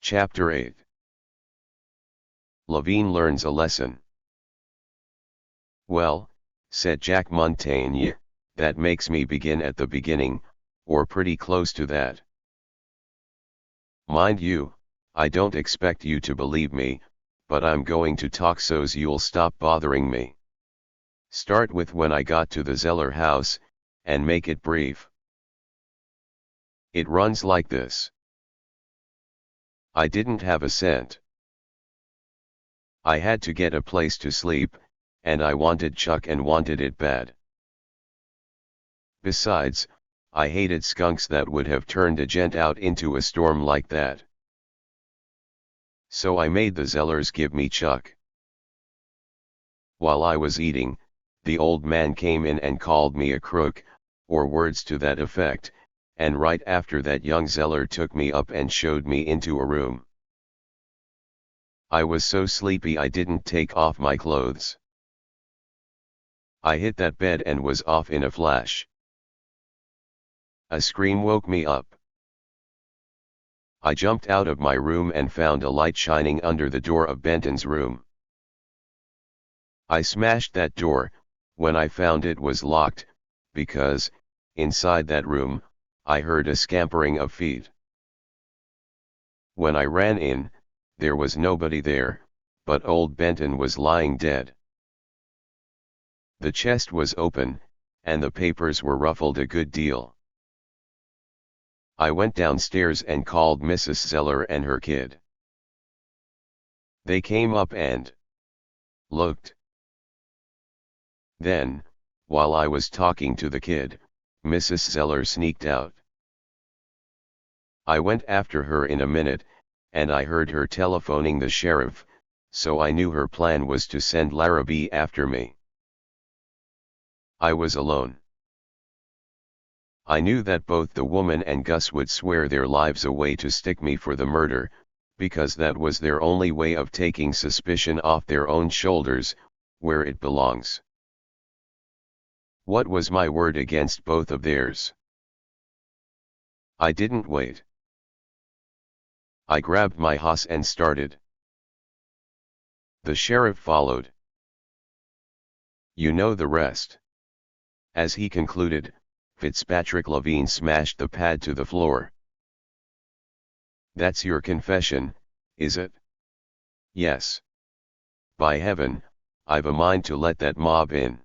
Chapter 8. Levine learns a lesson. "Well," said Jack Montaigne, "that makes me begin at the beginning, or pretty close to that. Mind you, I don't expect you to believe me, but I'm going to talk so's you'll stop bothering me. Start with when I got to the Zeller house, and make it brief. It runs like this. I didn't have a cent. I had to get a place to sleep, and I wanted Chuck and wanted it bad. Besides, I hated skunks that would have turned a gent out into a storm like that. So I made the Zellers give me Chuck. While I was eating, the old man came in and called me a crook, or words to that effect, and right after that young Zeller took me up and showed me into a room. I was so sleepy I didn't take off my clothes. I hit that bed and was off in a flash. A scream woke me up. I jumped out of my room and found a light shining under the door of Benton's room. I smashed that door, when I found it was locked, because, inside that room, I heard a scampering of feet. When I ran in, there was nobody there, but old Benton was lying dead. The chest was open, and the papers were ruffled a good deal. I went downstairs and called Mrs. Zeller and her kid. They came up and looked. Then, while I was talking to the kid, Mrs. Zeller sneaked out. I went after her in a minute, and I heard her telephoning the sheriff, so I knew her plan was to send Larrabee after me. I was alone. I knew that both the woman and Gus would swear their lives away to stick me for the murder, because that was their only way of taking suspicion off their own shoulders, where it belongs. What was my word against both of theirs? I didn't wait. I grabbed my hoss and started. The sheriff followed. You know the rest. As he concluded, Fitzpatrick Levine smashed the pad to the floor. That's your confession, is it? Yes. By heaven, I've a mind to let that mob in.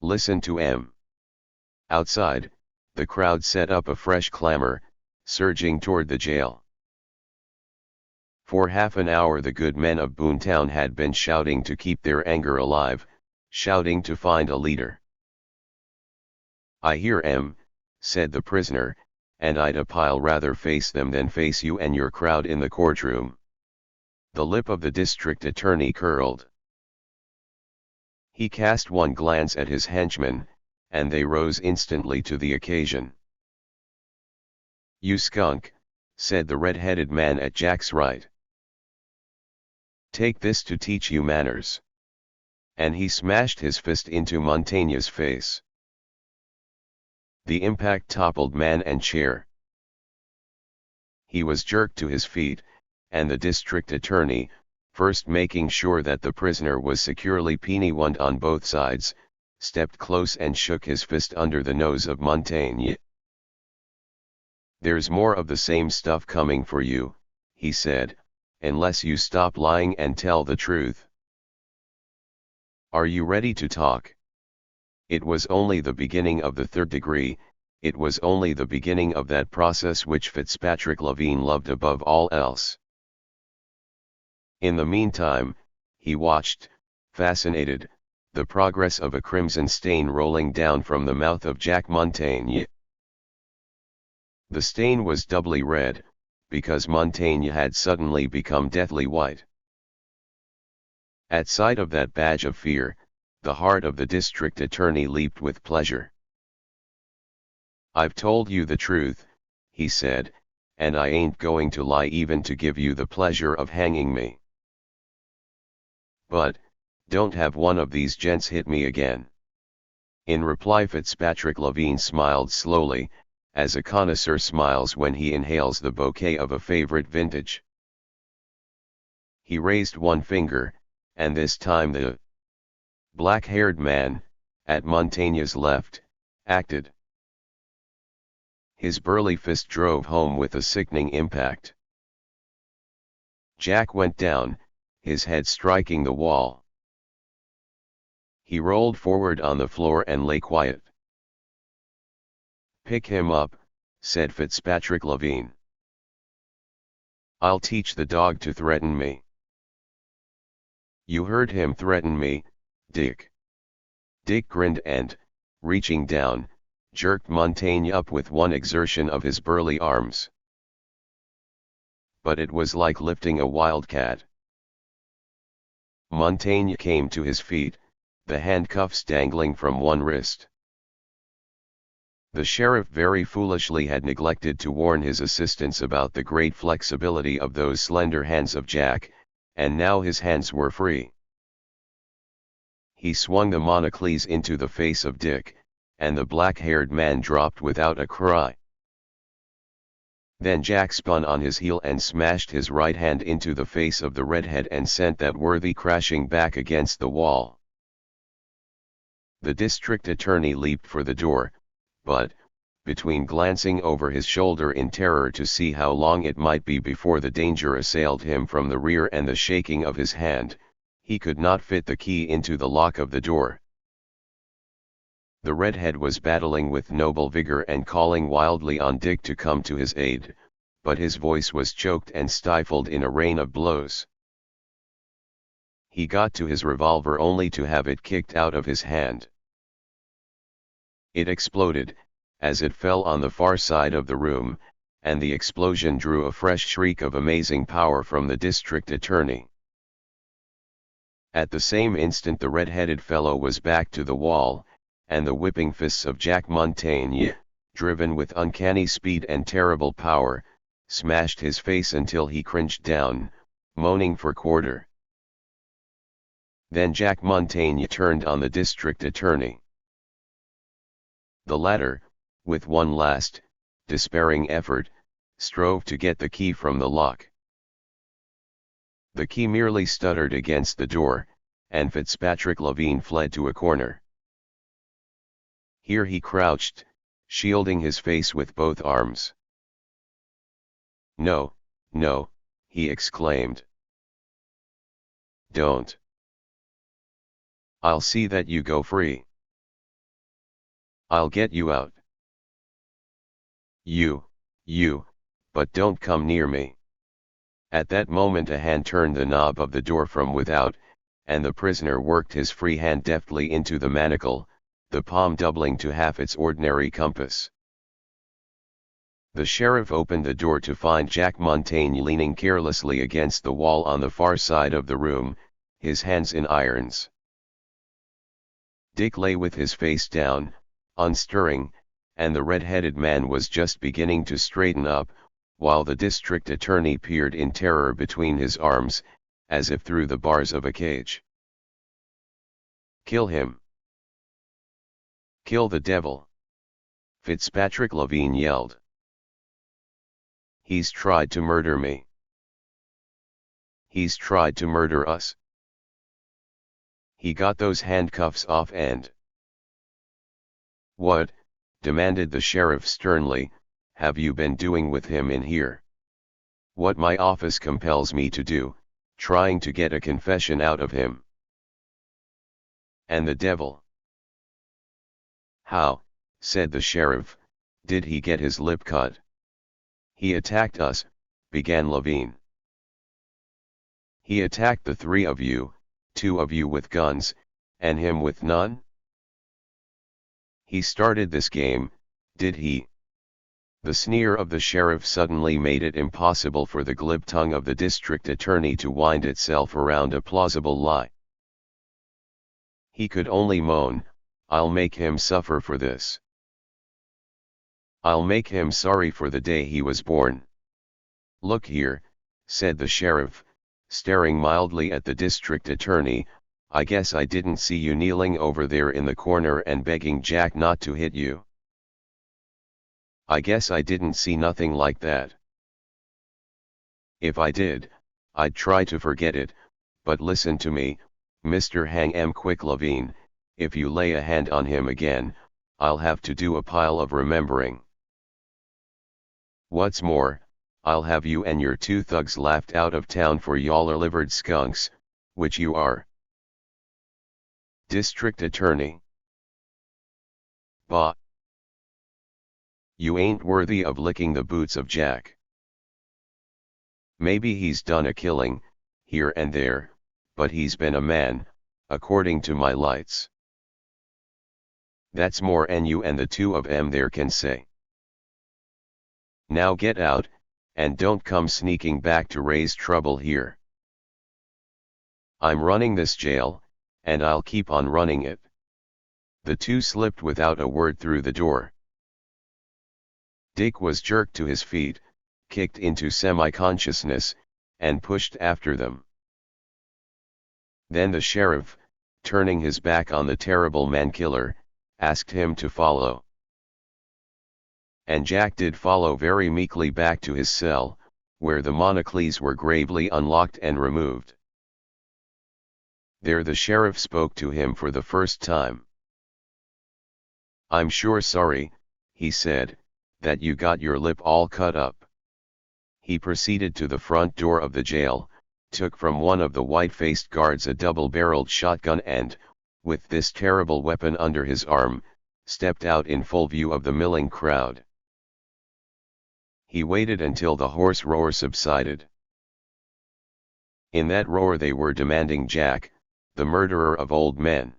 Listen to M. Outside, the crowd set up a fresh clamor, surging toward the jail. For half an hour the good men of Boontown had been shouting to keep their anger alive, shouting to find a leader. I hear M, said the prisoner, and I'd a pile rather face them than face you and your crowd in the courtroom. The lip of the district attorney curled. He cast one glance at his henchmen, and they rose instantly to the occasion. You skunk, said the red-headed man at Jack's right. Take this to teach you manners. And he smashed his fist into Montaigne's face. The impact toppled man and chair. He was jerked to his feet, and the district attorney, first making sure that the prisoner was securely penny-woned on both sides, stepped close and shook his fist under the nose of Montaigne. There's more of the same stuff coming for you, he said, unless you stop lying and tell the truth. Are you ready to talk? It was only the beginning of the third degree, it was only the beginning of that process which Fitzpatrick Levine loved above all else. In the meantime, he watched, fascinated, the progress of a crimson stain rolling down from the mouth of Jack Montaigne. The stain was doubly red, because Montaigne had suddenly become deathly white. At sight of that badge of fear, the heart of the district attorney leaped with pleasure. I've told you the truth, he said, and I ain't going to lie even to give you the pleasure of hanging me. But, don't have one of these gents hit me again. In reply Fitzpatrick Levine smiled slowly, as a connoisseur smiles when he inhales the bouquet of a favorite vintage. He raised one finger, and this time the black-haired man, at Montaigne's left, acted. His burly fist drove home with a sickening impact. Jack went down, his head striking the wall. He rolled forward on the floor and lay quiet. "Pick him up," said Fitzpatrick Levine. "I'll teach the dog to threaten me." "You heard him threaten me, Dick." Dick grinned and, reaching down, jerked Montaigne up with one exertion of his burly arms. But it was like lifting a wildcat. Montaigne came to his feet, the handcuffs dangling from one wrist. The sheriff very foolishly had neglected to warn his assistants about the great flexibility of those slender hands of Jack, and now his hands were free. He swung the monocles into the face of Dick, and the black-haired man dropped without a cry. Then Jack spun on his heel and smashed his right hand into the face of the redhead and sent that worthy crashing back against the wall. The district attorney leaped for the door, but, between glancing over his shoulder in terror to see how long it might be before the danger assailed him from the rear and the shaking of his hand, he could not fit the key into the lock of the door. The redhead was battling with noble vigor and calling wildly on Dick to come to his aid, but his voice was choked and stifled in a rain of blows. He got to his revolver only to have it kicked out of his hand. It exploded, as it fell on the far side of the room, and the explosion drew a fresh shriek of amazing power from the district attorney. At the same instant the red-headed fellow was back to the wall, and the whipping fists of Jack Montaigne, driven with uncanny speed and terrible power, smashed his face until he cringed down, moaning for quarter. Then Jack Montaigne turned on the district attorney. The latter, with one last, despairing effort, strove to get the key from the lock. The key merely stuttered against the door, and Fitzpatrick Levine fled to a corner. Here he crouched, shielding his face with both arms. "No, no," he exclaimed. "Don't. I'll see that you go free. I'll get you out. You, but don't come near me." At that moment a hand turned the knob of the door from without, and the prisoner worked his free hand deftly into the manacle, the palm doubling to half its ordinary compass. The sheriff opened the door to find Jack Montaigne leaning carelessly against the wall on the far side of the room, his hands in irons. Dick lay with his face down, unstirring, and the red-headed man was just beginning to straighten up, while the district attorney peered in terror between his arms, as if through the bars of a cage. "Kill him! Kill the devil!" Fitzpatrick Levine yelled. "He's tried to murder me. He's tried to murder us. He got those handcuffs off and—" "What," demanded the sheriff sternly, "have you been doing with him in here?" "What my office compels me to do, trying to get a confession out of him." "And the devil?" "How," said the sheriff, "did he get his lip cut?" "He attacked us," began Levine. "He attacked the three of you, two of you with guns, and him with none?" "He started this game, did he?" The sneer of the sheriff suddenly made it impossible for the glib tongue of the district attorney to wind itself around a plausible lie. He could only moan, "I'll make him suffer for this. I'll make him sorry for the day he was born." "Look here," said the sheriff, staring mildly at the district attorney, "I guess I didn't see you kneeling over there in the corner and begging Jack not to hit you." I guess I didn't see nothing like that. If I did, I'd try to forget it, but listen to me, Mr. Hang 'em quick Levine, if you lay a hand on him again, I'll have to do a pile of remembering. What's more, I'll have you and your two thugs laughed out of town for yaller livered skunks, which you are. District Attorney. Bah! You ain't worthy of licking the boots of Jack. Maybe he's done a killing, here and there, but he's been a man, according to my lights. That's more 'n you and the two of 'em there can say. Now get out, and don't come sneaking back to raise trouble here. I'm running this jail, and I'll keep on running it. The two slipped without a word through the door. Dick was jerked to his feet, kicked into semi-consciousness, and pushed after them. Then the sheriff, turning his back on the terrible man-killer, asked him to follow. And Jack did follow very meekly back to his cell, where the monocles were gravely unlocked and removed. There the sheriff spoke to him for the first time. "I'm sure sorry," he said, "that you got your lip all cut up." He proceeded to the front door of the jail, took from one of the white-faced guards a double-barreled shotgun and, with this terrible weapon under his arm, stepped out in full view of the milling crowd. He waited until the hoarse roar subsided. In that roar they were demanding Jack, the murderer of old men.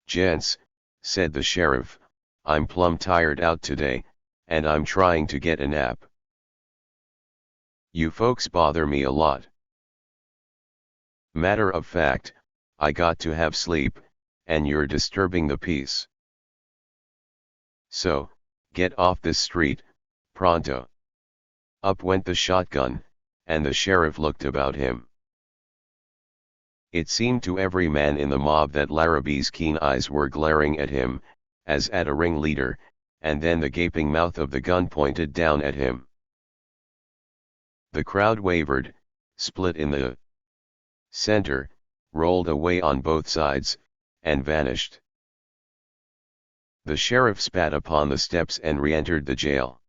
"Gents," said the sheriff, "I'm plumb tired out today, and I'm trying to get a nap. You folks bother me a lot. Matter of fact, I got to have sleep, and you're disturbing the peace. So, get off this street, pronto." Up went the shotgun, and the sheriff looked about him. It seemed to every man in the mob that Larrabee's keen eyes were glaring at him, as at a ringleader, and then the gaping mouth of the gun pointed down at him. The crowd wavered, split in the center, rolled away on both sides, and vanished. The sheriff spat upon the steps and re-entered the jail.